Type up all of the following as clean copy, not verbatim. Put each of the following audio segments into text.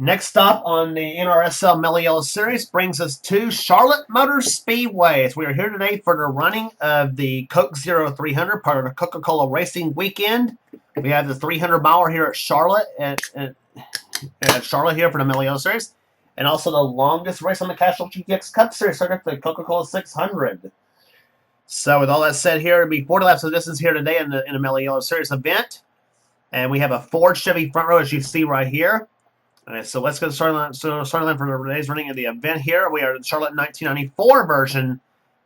Next up on the NRSL Mello series brings us to Charlotte Motor Speedway. As we are here today for the running of the Coke 0300, part of the Coca Cola Racing Weekend. We have the 300 miler here at Charlotte, at Charlotte here for the Mello series, and also the longest race on the Casual GTX Cup series, the Coca Cola 600. So with all that said, here it'll be 40 laps of distance here today in the Mello series event, and we have a Ford Chevy front row as you see right here. Alright, so let's get started. Starting line for today's running of the event here. We are in Charlotte 1994 version.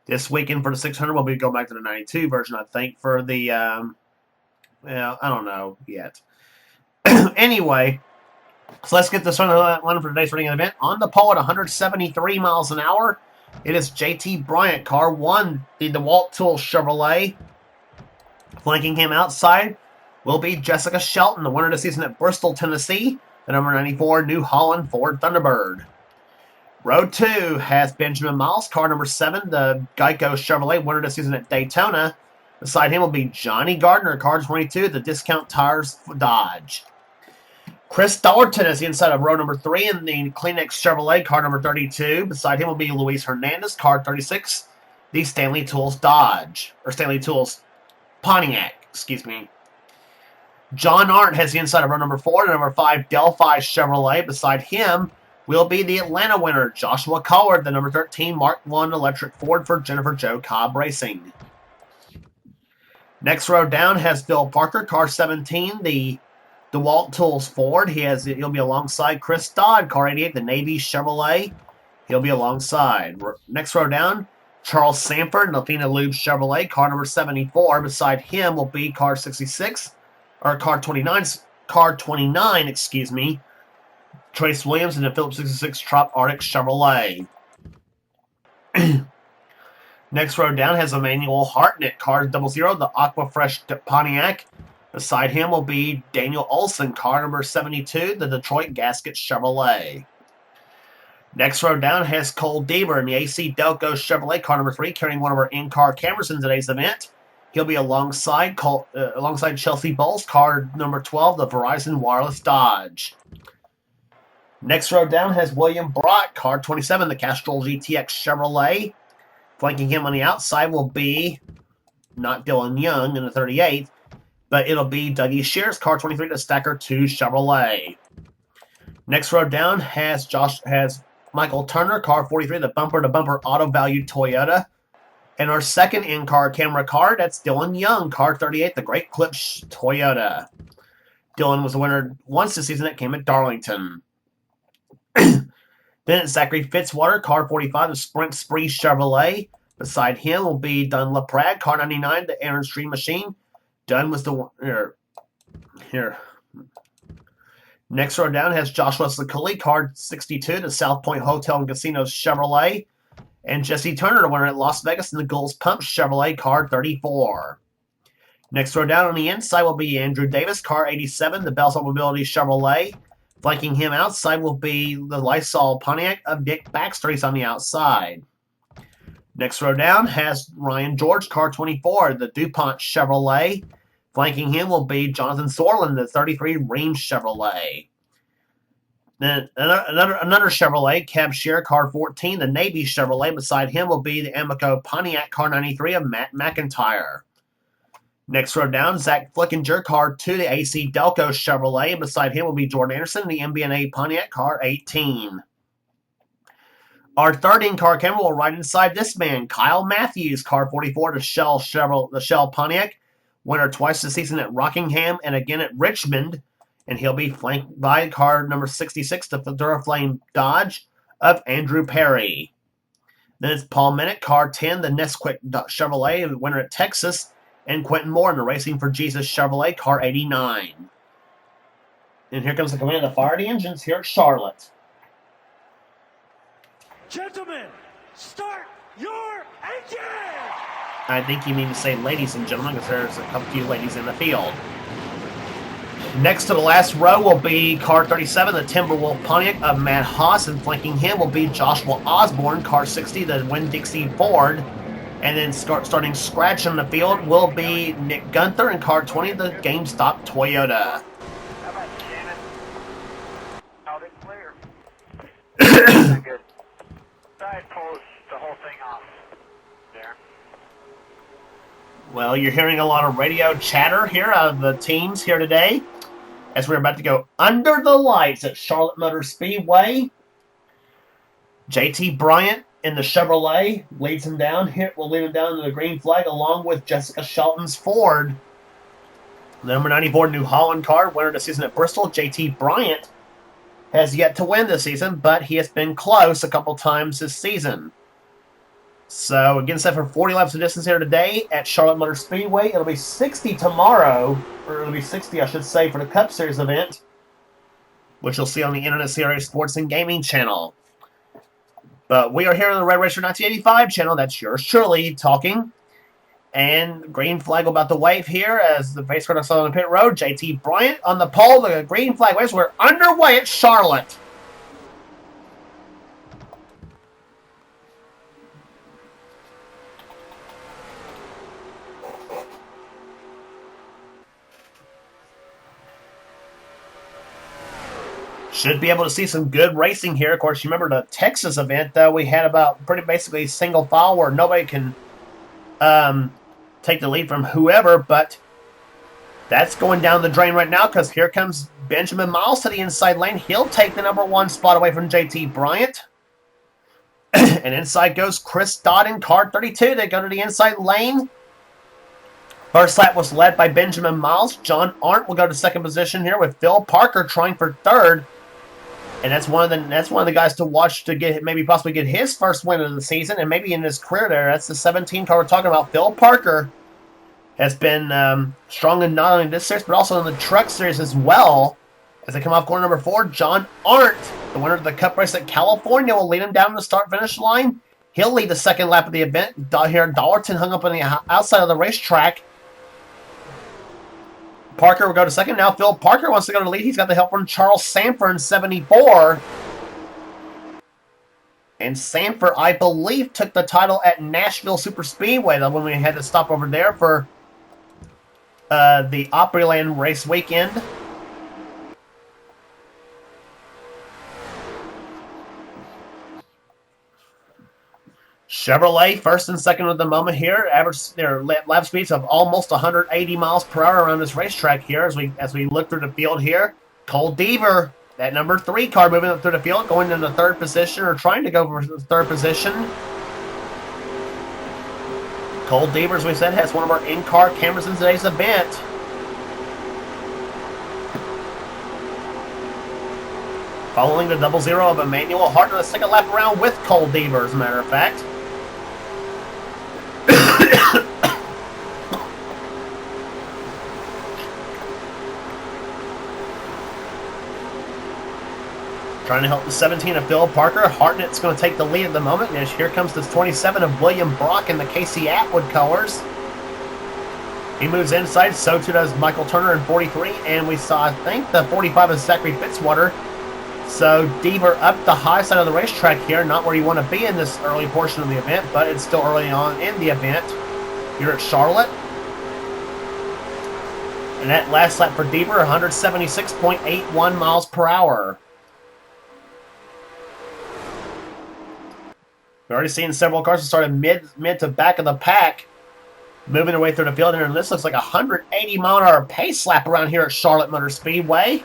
This weekend for the 600, we'll be going back to the 92 version, I think, for the, well, I don't know yet. Anyway, so let's get the starting line for today's running of the event. On the pole at 173 miles an hour, it is JT Bryant, car 1, the DeWalt Tool Chevrolet. Flanking him outside will be Jessica Shelton, the winner of the season at Bristol, Tennessee. The number 94 New Holland Ford Thunderbird. Row 2 has Benjamin Miles, car number 7, the Geico Chevrolet, winner this season at Daytona. Beside him will be Johnny Gardner, car 22, the Discount Tires Dodge. Chris Dollerton is the inside of row number 3 in the Kleenex Chevrolet, car number 32. Beside him will be Luis Hernandez, car 36, the Stanley Tools Dodge, or Stanley Tools Pontiac, excuse me. John Arndt has the inside of row number 4, the number 5 Delphi Chevrolet. Beside him will be the Atlanta winner, Joshua Collard, the number 13 Mark I electric Ford for Jennifer Jo Cobb Racing. Next row down has Bill Parker, car 17, the DeWalt Tools Ford. He'll be alongside Chris Dodd, car 88, the Navy Chevrolet. He'll be alongside. Next row down, Charles Sanford, Athena Lube Chevrolet, car number 74. Beside him will be car 66. Or car 29, excuse me, Trace Williams in the Phillips 66 Trop Arctic Chevrolet. Next row down has Emmanuel Hartnett, car 00, the Aqua Fresh Pontiac. Beside him will be Daniel Olson, car number 72, the Detroit Gasket Chevrolet. Next row down has Cole Deaver in the AC Delco Chevrolet, car number 3, carrying one of our in-car cameras in today's event. He'll be alongside Chelsea Bowles, car number 12, the Verizon Wireless Dodge. Next row down has William Brock, car 27, the Castrol GTX Chevrolet. Flanking him on the outside will be not Dylan Young in the 38th, but it'll be Dougie Shears, car 23, the Stacker 2 Chevrolet. Next row down has Michael Turner, car 43, the bumper-to-bumper auto-valued Toyota. And our second in-car camera car, that's Dylan Young, car 38, the Great Clips Toyota. Dylan was the winner once this season that came at Darlington. Then it's Zachary Fitzwater, car 45, the Sprint Spree Chevrolet. Beside him will be Dunn LaPrade, car 99, the Aaron Stream Machine. Dunn was the here. Next row down has Joshua Sakuli, car 62, the South Point Hotel and Casinos Chevrolet. And Jesse Turner, the winner at Las Vegas in the Gulls Pump Chevrolet, car 34. Next row down on the inside will be Andrew Davis, car 87, the Bell's Mobility Chevrolet. Flanking him outside will be the Lysol Pontiac of Dick Baxter. He's on the outside. Next row down has Ryan George, car 24, the DuPont Chevrolet. Flanking him will be Jonathan Sorlin, the 33 Ream Chevrolet. Then another Chevrolet, Cab Shear, car 14, the Navy Chevrolet. Beside him will be the Amico Pontiac, car 93 of Matt McIntyre. Next row down, Zach Flickinger, car 2, the AC Delco Chevrolet. And beside him will be Jordan Anderson, the MBNA Pontiac, car 18. Our third in-car camera will ride inside this man, Kyle Matthews, car 44, the Shell Pontiac. Winner twice this season at Rockingham and again at Richmond. And he'll be flanked by car number 66, the Duraflame Dodge of Andrew Perry. Then it's Paul Minnick, car 10, the Nesquik Chevrolet, the winner at Texas. And Quentin Moore in the Racing for Jesus Chevrolet, car 89. And here comes the command to fire the engines here at Charlotte. Gentlemen, start your engine! I think you mean to say ladies and gentlemen, because there's a couple few ladies in the field. Next to the last row will be car 37, the Timberwolf Pontiac of Matt Haas, and flanking him will be Joshua Osborne, car 60, the Winn-Dixie Ford. And then starting scratch on the field will be Nick Gunther in car 20, the GameStop Toyota. How about Shannon? Out and clear. Good. Side pulls the whole thing off. There. Well, you're hearing a lot of radio chatter here out of the teams here today as we're about to go under the lights at Charlotte Motor Speedway. JT Bryant in the Chevrolet leads him down. Here will lead him down to the green flag along with Jessica Shelton's Ford. The number 94 New Holland car, winner of the season at Bristol, JT Bryant, has yet to win this season, but he has been close a couple times this season. So, again, set for 40 laps of distance here today at Charlotte Motor Speedway. It'll be 60 tomorrow, or it'll be 60, I should say, for the Cup Series event, which you'll see on the Internet Series Sports and Gaming channel. But we are here on the Red Racer 1985 channel. That's yours truly talking. And green flag about to wave here as the race car is on the pit road. JT Bryant on the pole. The green flag waves. We're underway at Charlotte. Should be able to see some good racing here. Of course, you remember the Texas event, though. We had about pretty basically single file where nobody can take the lead from whoever, but that's going down the drain right now because here comes Benjamin Miles to the inside lane. He'll take the number 1 spot away from JT Bryant. And inside goes Chris Dodd in car 32. They go to the inside lane. First lap was led by Benjamin Miles. John Arndt will go to second position here with Phil Parker trying for third. And that's one of the guys to watch to get maybe possibly get his first win of the season and maybe in his career there. That's the 17 car we're talking about. Phil Parker has been strong in not only this series but also in the truck series as well. As they come off corner number 4, John Arndt, the winner of the Cup race at California, will lead him down the start-finish line. He'll lead the second lap of the event. Here, Dollarton hung up on the outside of the racetrack. Parker will go to second. Now Phil Parker wants to go to the lead. He's got the help from Charles Sanford in 74. And Sanford, I believe, took the title at Nashville Super Speedway when we had to stop over there for the Opryland race weekend. Chevrolet, first and second at the moment here. Average their lap speeds of almost 180 miles per hour around this racetrack here as we look through the field here. Cole Deaver, that number 3 car moving up through the field, going into third position or trying to go for the third position. Cole Deaver, as we said, has one of our in-car cameras in today's event. Following the 00 of Emmanuel Hart in the second lap around with Cole Deaver, as a matter of fact. Trying to help the 17 of Phil Parker. Hartnett's going to take the lead at the moment. And here comes this 27 of William Brock in the Casey Atwood colors. He moves inside. So too does Michael Turner in 43. And we saw, I think, the 45 of Zachary Fitzwater. So Deaver up the high side of the racetrack here. Not where you want to be in this early portion of the event, but it's still early on in the event here at Charlotte. And that last lap for Deaver, 176.81 miles per hour. We've already seen several cars that started mid to back of the pack, moving their way through the field. And this looks like a 180 mile an hour pace lap around here at Charlotte Motor Speedway.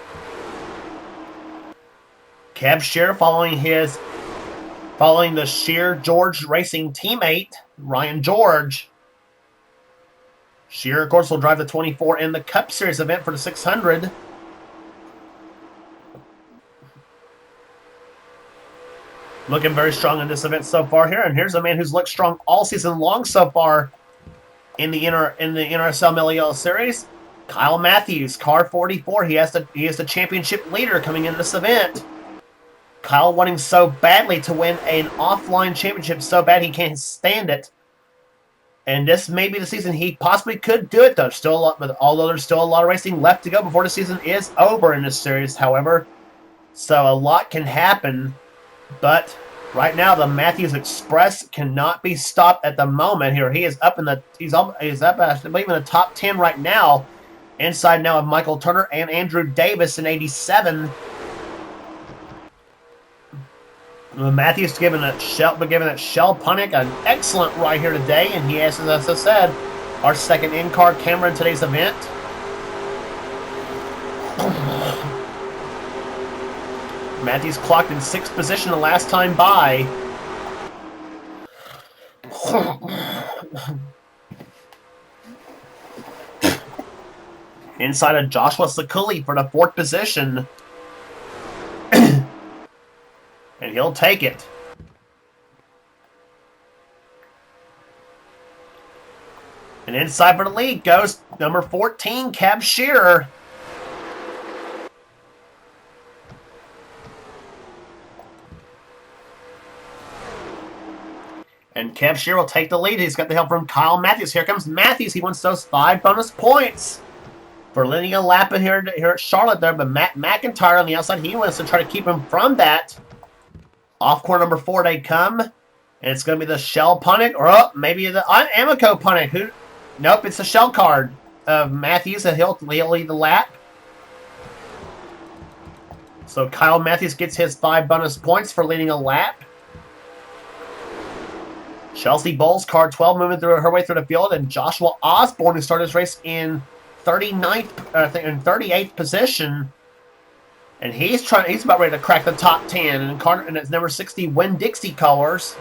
Kev Shear following the Shear George Racing teammate, Ryan George. Shear, of course, will drive the 24 in the Cup Series event for the 600. Looking very strong in this event so far here. And here's a man who's looked strong all season long so far in the NRSL Mello Series. Kyle Matthews, car 44. He is the championship leader coming into this event. Kyle wanting so badly to win an offline championship so bad he can't stand it. And this may be the season he possibly could do it, though. Although there's still a lot of racing left to go before the season is over in this series, however. So a lot can happen. But right now, the Matthews Express cannot be stopped at the moment. Here, he is up he's up, I believe, in the top 10 right now. Inside now of Michael Turner and Andrew Davis in 87. Matthews giving that Shell Punick an excellent ride here today, and he has, as I said, our second in-car camera in today's event. Matthews clocked in 6th position the last time by. Inside of Joshua Sakuli for the 4th position. And he'll take it. And inside for the lead goes number 14, Cab Shearer. And Cab Shearer will take the lead. He's got the help from Kyle Matthews. Here comes Matthews. He wants those 5 bonus points for leading a lap in here at Charlotte there. But Matt McIntyre on the outside, he wants to try to keep him from that. Off corner number 4 they come. And it's going to be the Shell Punick, or maybe the Amico Punick. Nope, it's the Shell card of Matthews, and he'll lead the lap. So Kyle Matthews gets his 5 bonus points for leading a lap. Chelsea Bowles, car 12, moving through her way through the field, and Joshua Osborne, who started his race in 38th position, and he's about ready to crack the top 10, and it's number 60 Winn-Dixie colors.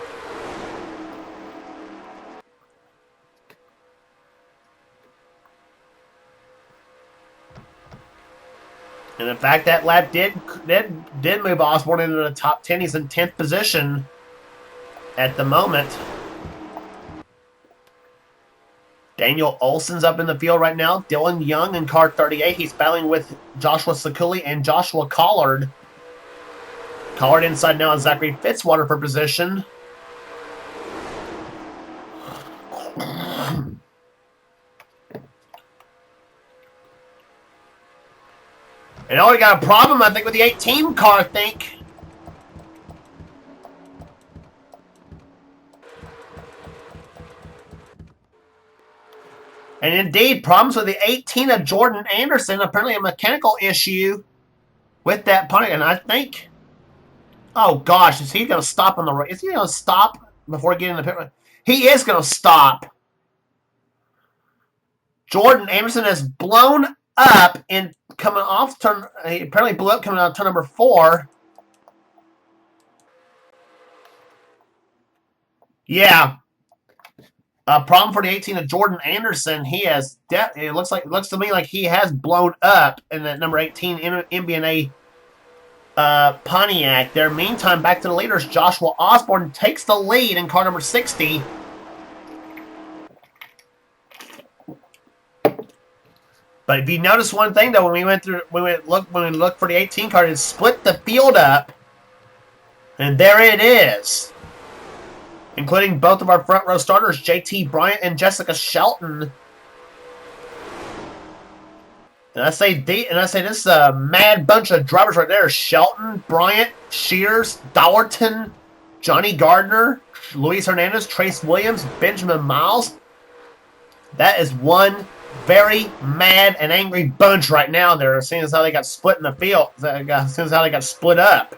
And in fact, that lap did move Osborne into the top 10. He's in 10th position at the moment. Daniel Olson's up in the field right now. Dylan Young in car 38. He's battling with Joshua Sakuli and Joshua Collard. Collard inside now is Zachary Fitzwater for position. And we got a problem, I think, with the 18 car, I think. And indeed, problems with the 18 of Jordan Anderson. Apparently a mechanical issue with that Punick. And I think, oh gosh, is he going to stop on the race? Is he going to stop before getting the pit? He is going to stop. Jordan Anderson has blown up in coming off turn. He apparently blew up coming out of turn number 4. Yeah. A problem for the 18 of Jordan Anderson. He has. It looks to me like he has blown up in that number 18 MBNA Pontiac. There. Meantime, back to the leaders. Joshua Osborne takes the lead in car number 60. But if you notice one thing though, when we looked for the 18 car, it split the field up, and there it is, including both of our front row starters, JT Bryant and Jessica Shelton. And I say this is a mad bunch of drivers right there: Shelton, Bryant, Shears, Dollarton, Johnny Gardner, Luis Hernandez, Trace Williams, Benjamin Miles. That is one very mad and angry bunch right now there, seeing as how they got split in the field, seeing as how they got split up.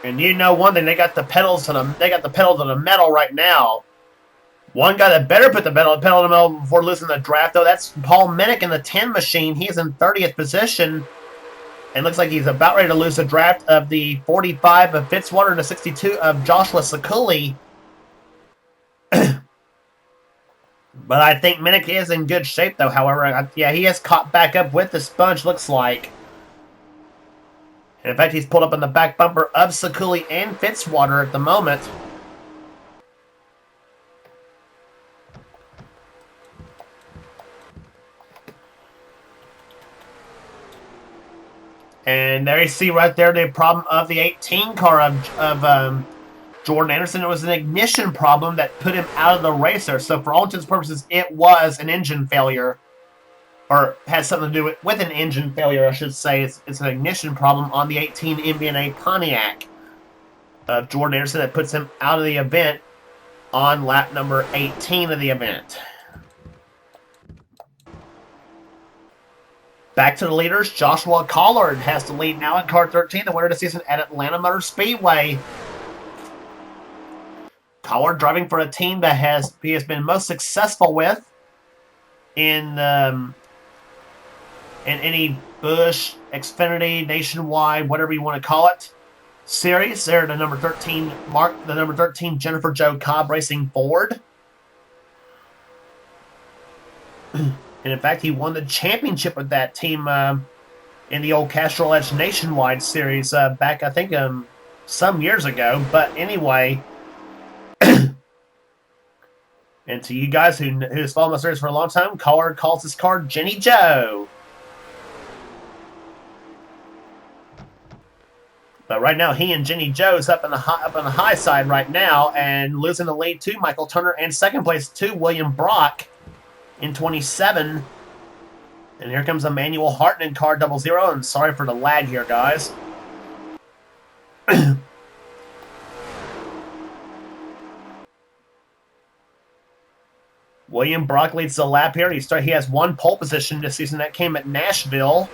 And you know one thing, they got the pedal to the metal right now. One guy that better put the pedal to the metal before losing the draft, though, that's Paul Minnick in the 10 machine. He is in 30th position, and looks like he's about ready to lose the draft of the 45 of Fitzwater and the 62 of Joshua Sakuli. But I think Minnick is in good shape, though. However, yeah, he has caught back up with the sponge, looks like. And in fact, he's pulled up on the back bumper of Sakuli and Fitzwater at the moment. And there you see right there the problem of the 18 car of Jordan Anderson. It was an ignition problem that put him out of the racer. So for all intents and purposes, it was an engine failure. Or has something to do with an engine failure, I should say. It's an ignition problem on the 18 MBNA Pontiac of Jordan Anderson that puts him out of the event on lap number 18 of the event. Back to the leaders, Joshua Collard has the lead now in car 13, the winner of the season at Atlanta Motor Speedway. Collard driving for a team that he has been most successful with in any Busch, Xfinity, Nationwide, whatever you want to call it, series. They're the number 13 Jennifer Jo Cobb Racing Ford. And in fact, he won the championship with that team in the old Castrol Edge Nationwide series back, I think, some years ago. But anyway, and to you guys who's followed my series for a long time, Collard calls this car Jenny Joe. But right now, he and Jenny Joe's up on the high side right now, and losing the lead to Michael Turner, and second place to William Brock in 27. And here comes Emmanuel Harton in car 00. And sorry for the lag here, guys. William Brock leads the lap here. He has one pole position this season. That came at Nashville.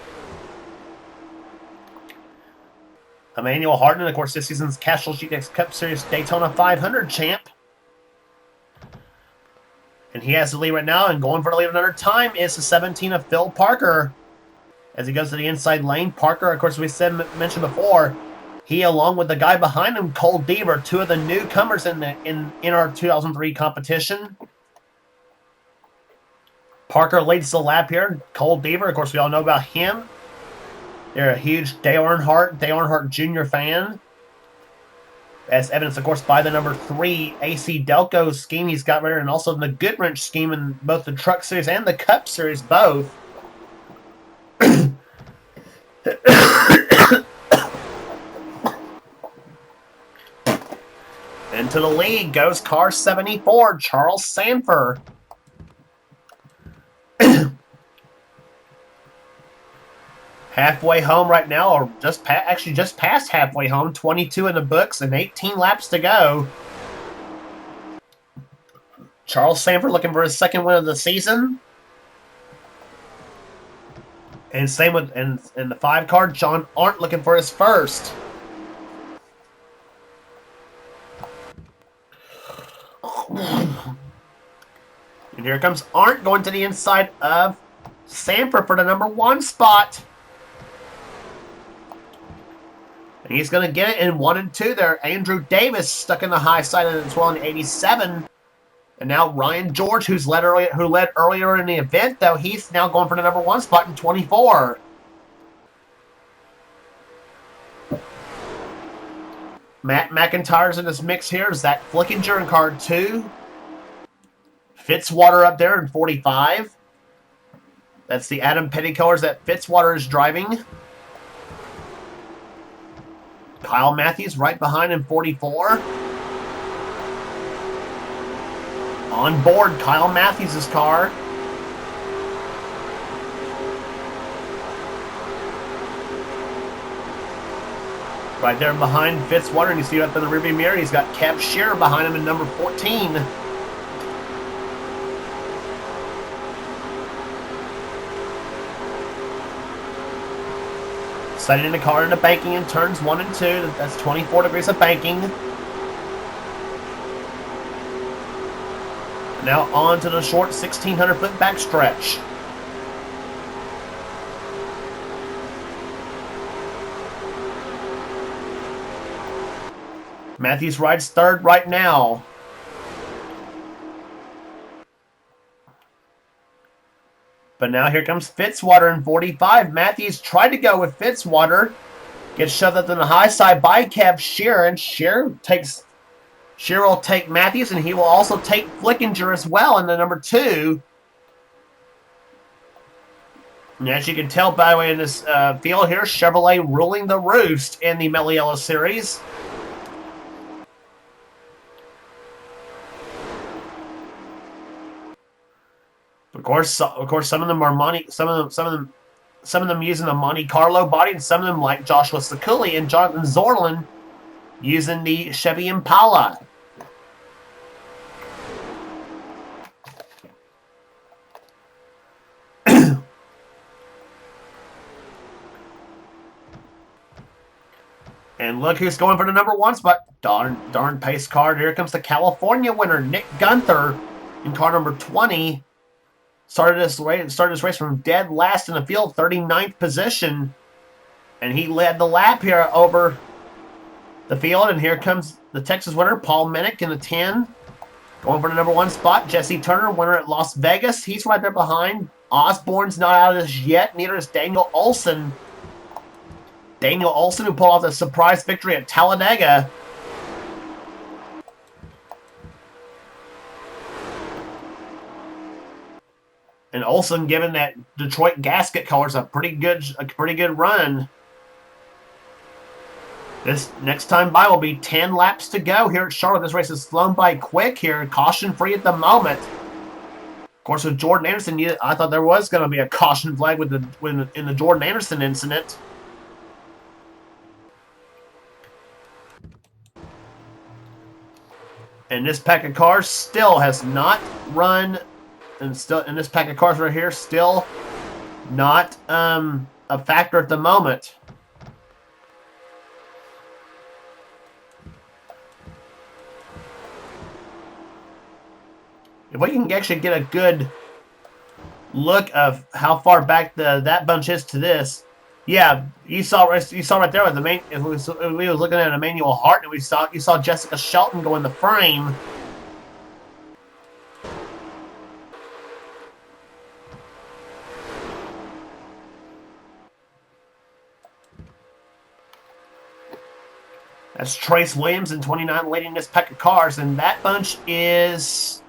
Emmanuel Harton, of course, this season's Castrol GTX Cup Series Daytona 500 champ. And he has the lead right now, and going for the lead another time is the 17 of Phil Parker. As he goes to the inside lane, Parker, of course, mentioned before, he, along with the guy behind him, Cole Deaver, two of the newcomers in our 2003 competition. Parker leads the lap here. Cole Deaver, of course, we all know about him. They're a huge Dale Earnhardt Jr. fan. As evidenced, of course, by the number 3 AC Delco scheme he's got right here, and also the Goodwrench scheme in both the Truck Series and the Cup Series, both. Into the lead goes car 74, Charles Sanford. Halfway home right now, or just past halfway home. 22 in the books and 18 laps to go. Charles Sanford looking for his second win of the season. And same with in the 5 car, John Arndt looking for his first. And here comes Arndt going to the inside of Sanford for the number 1 spot. And he's going to get it in 1 and 2 there. Andrew Davis stuck in the high side as well in 87. And now Ryan George, who led earlier in the event, though, he's now going for the number 1 spot in 24. Matt McIntyre's in this mix here. Zach Flickinger in car 2. Fitzwater up there in 45. That's the Adam Petty colors that Fitzwater is driving. Kyle Matthews right behind in 44. On board, Kyle Matthews' car. Right there behind Fitzwater, and you see up in the rearview mirror, he's got Kev Shearer behind him in number 14. Setting the car into banking in turns 1 and 2. That's 24 degrees of banking. Now on to the short 1,600-foot backstretch. Matthews rides third right now. But now here comes Fitzwater in 45. Matthews tried to go with Fitzwater. Gets shoved up on the high side by Kev Shearer. And Shearer will take Matthews, and he will also take Flickinger as well in the number 2. And as you can tell, by the way, in this field here, Chevrolet ruling the roost in the Mello Yello Series. Of course, some of them are some of them using the Monte Carlo body, and some of them, like Joshua Sekuli and Jonathan Zorlin, using the Chevy Impala. And look who's going for the number 1 spot. Darn pace car. Here comes the California winner, Nick Gunther, in car number 20. Started this race from dead last in the field, 39th position. And he led the lap here over the field. And here comes the Texas winner, Paul Minnick, in the 10. Going for the number 1 spot, Jesse Turner, winner at Las Vegas. He's right there behind. Osborne's not out of this yet. Neither is Daniel Olson. Daniel Olson, who pulled off the surprise victory at Talladega. And Olson, given that Detroit gasket colors, a pretty good run. This next time by will be 10 laps to go here at Charlotte. This race has flown by quick here, caution-free at the moment. Of course, with Jordan Anderson, I thought there was going to be a caution flag in the Jordan Anderson incident. And this pack of cars still has not run, and this pack of cars right here still not a factor at the moment. If we can actually get a good look of how far back that bunch is to this, yeah, you saw right there with the main. If we was looking at Emmanuel Hart, and you saw Jessica Shelton go in the frame. That's Trace Williams in 29 leading this pack of cars, and that bunch is.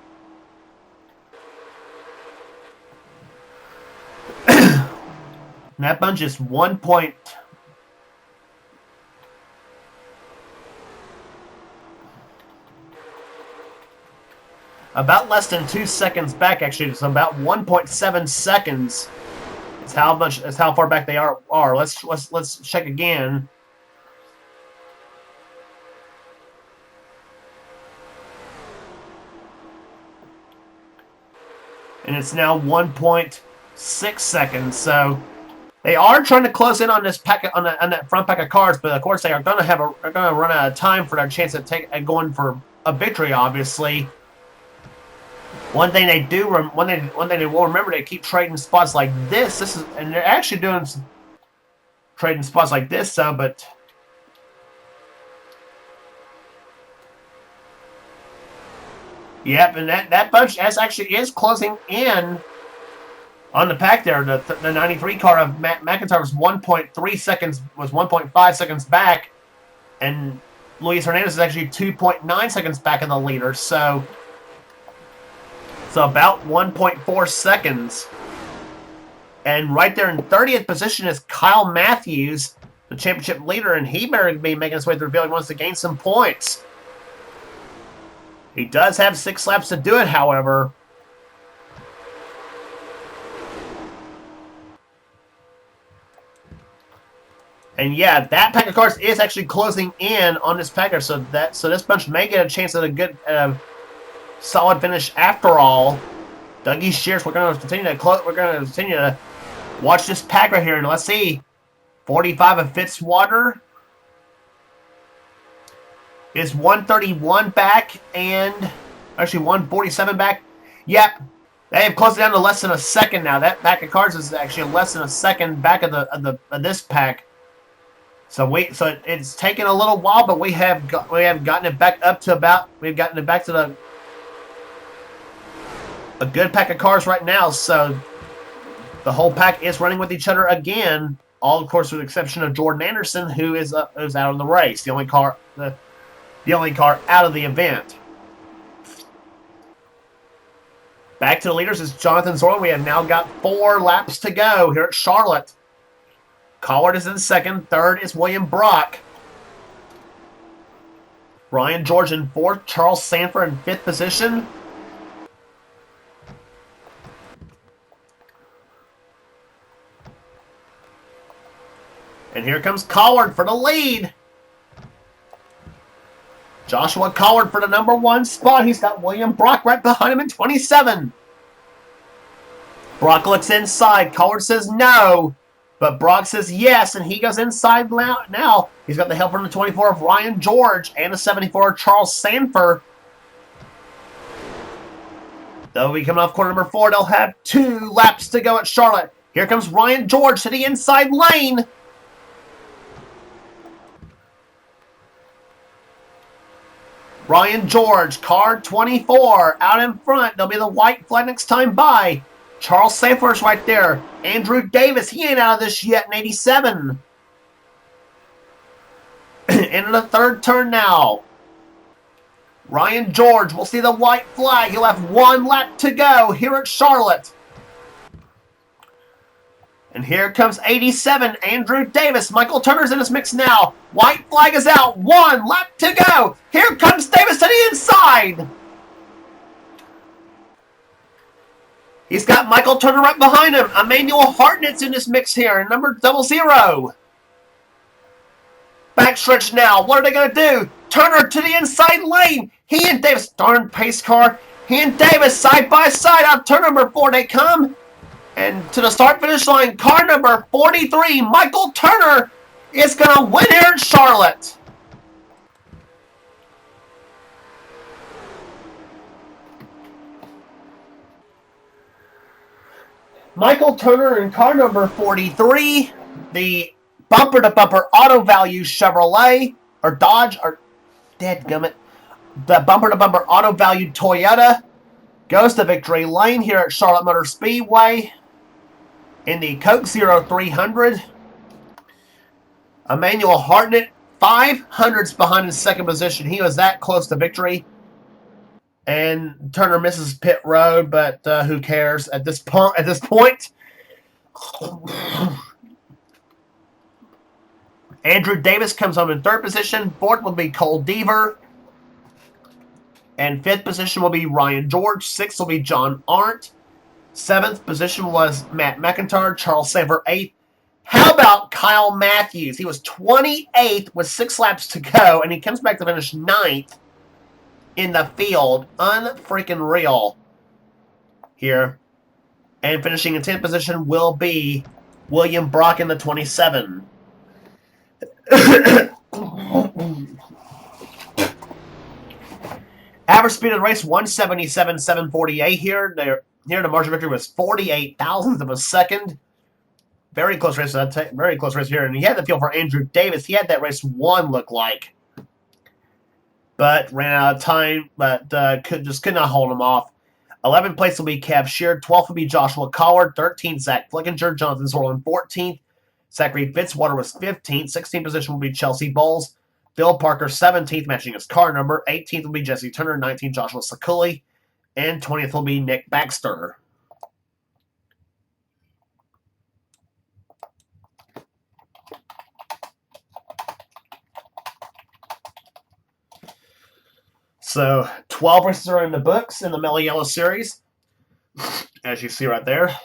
That bunch is 1 point. About less than 2 seconds back, actually. It's about 1.7 seconds. Is how far back they are. Let's check again. And it's now 1.6 seconds. So they are trying to close in on this packet on that front pack of cars, but of course they are going to run out of time for their chance at going for a victory. Obviously, one thing they will remember, they keep trading spots like this. And they're actually doing some trading spots like this. So, but yep, and that bunch actually is closing in on the pack there. The 93 car of McIntyre was 1.3 seconds, was 1.5 seconds back, and Luis Hernandez is actually 2.9 seconds back in the leader. So about 1.4 seconds. And right there in 30th position is Kyle Matthews, the championship leader, and he better be making his way through the field. He wants to gain some points. He does have 6 laps to do it, however. And yeah, that pack of cars is actually closing in on this packer, so this bunch may get a chance at a good, solid finish after all. Dougie Shears, we're going to continue to watch this pack right here, and let's see, 45 of Fitzwater is 131 back, and actually 147 back. Yep, they have closed it down to less than a second now. That pack of cars is actually less than a second back of this pack. So it's taken a little while, but we have gotten it back up to a good pack of cars right now. So the whole pack is running with each other again. All, of course, with the exception of Jordan Anderson, who is out of the race. The only car out of the event. Back to the leaders is Jonathan Zorlin. We have now got 4 laps to go here at Charlotte. Collard is in second. Third is William Brock. Brian George in fourth. Charles Sanford in fifth position. And here comes Collard for the lead. Joshua Collard for the number 1 spot. He's got William Brock right behind him in 27. Brock looks inside. Collard says no. But Brock says yes, and he goes inside now. He's got the help from the 24 of Ryan George and the 74 of Charles Sanford. They'll be coming off corner number 4. They'll have 2 laps to go at Charlotte. Here comes Ryan George to the inside lane. Ryan George, car 24, out in front. There'll be the white flag next time by. Charles Sanford's right there. Andrew Davis, he ain't out of this yet in 87. Into the third turn now. Ryan George will see the white flag. He'll have 1 lap to go here at Charlotte. And here comes 87, Andrew Davis. Michael Turner's in this mix now. White flag is out. 1 lap to go. Here comes Davis to the inside. He's got Michael Turner right behind him. Emmanuel Hartnett's in this mix here, number 00. Backstretch now. What are they going to do? Turner to the inside lane. He and Davis, darn pace car. He and Davis side by side. Out turn number 4 they come. And to the start-finish line, car number 43, Michael Turner, is going to win here at Charlotte. Michael Turner in car number 43, the bumper-to-bumper auto value Chevrolet, or Dodge, or dadgummit, the bumper-to-bumper auto value Toyota, goes to victory lane here at Charlotte Motor Speedway. In the Coke 0300, Emmanuel Hartnett, 500s behind in second position. He was that close to victory. And Turner misses pit road, but who cares at this point? Andrew Davis comes home in third position. Fourth will be Cole Deaver. And fifth position will be Ryan George. Sixth will be John Arndt. Seventh position was Matt McIntyre. Charles Sanford, 8th. How about Kyle Matthews? He was 28th with 6 laps to go, and he comes back to finish 9th in the field. Unfreaking real here. And finishing in 10th position will be William Brock in the 27. Average speed of the race, 177.748 here. Here, the margin of victory was 48 thousandths of a second. Very close race. Very close race here. And he had the feel for Andrew Davis. He had that race won, look like. But ran out of time. But could not hold him off. 11th place will be Kev Sheard. 12th will be Joshua Collard. 13th, Zach Flickinger. Jonathan Sorlin, 14th. Zachary Fitzwater was 15th. 16th position will be Chelsea Bowles. Bill Parker, 17th, matching his car number. 18th will be Jesse Turner. 19th, Joshua Sakuli. And 20th will be Nick Baxter. So, 12 races are in the books in the Mello Yello series, as you see right there.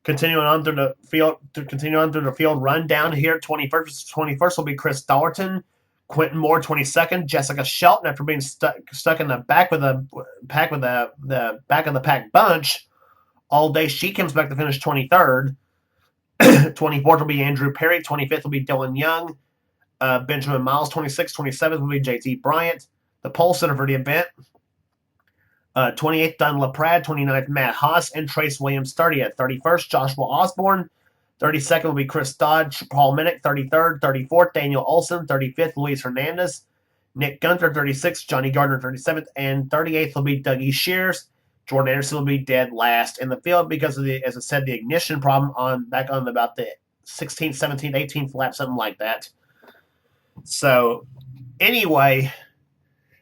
Continuing on through the field rundown here. 21st will be Chris Dollerton. Quentin Moore, 22nd. Jessica Shelton, after being stuck in the back with the back of the pack bunch all day, she comes back to finish 23rd. 24th will be Andrew Perry. 25th will be Dylan Young. Benjamin Miles, 26th. 27th will be JT Bryant. The pole sitter for the event. 28th, Don LaPrade. 29th, Matt Haas. And Trace Williams, 30th. 31st, Joshua Osborne. 32nd will be Chris Dodge, Paul Minnick, 33rd, 34th, Daniel Olson, 35th, Luis Hernandez, Nick Gunther, 36th, Johnny Gardner, 37th, and 38th will be Dougie Shears. Jordan Anderson will be dead last in the field because of the, as I said, the ignition problem back on about the 16th, 17th, 18th lap, something like that. So, anyway,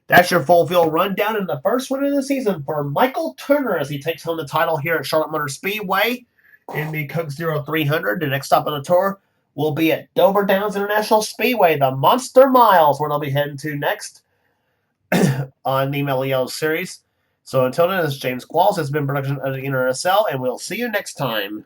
that's your full field rundown in the first win of the season for Michael Turner as he takes home the title here at Charlotte Motor Speedway. In the Coke 0300, the next stop on the tour will be at Dover Downs International Speedway, the Monster Miles, where they'll be heading to next on the Mello Yello series. So until then, this is James Qualls. This has been production of the NRSL, and we'll see you next time.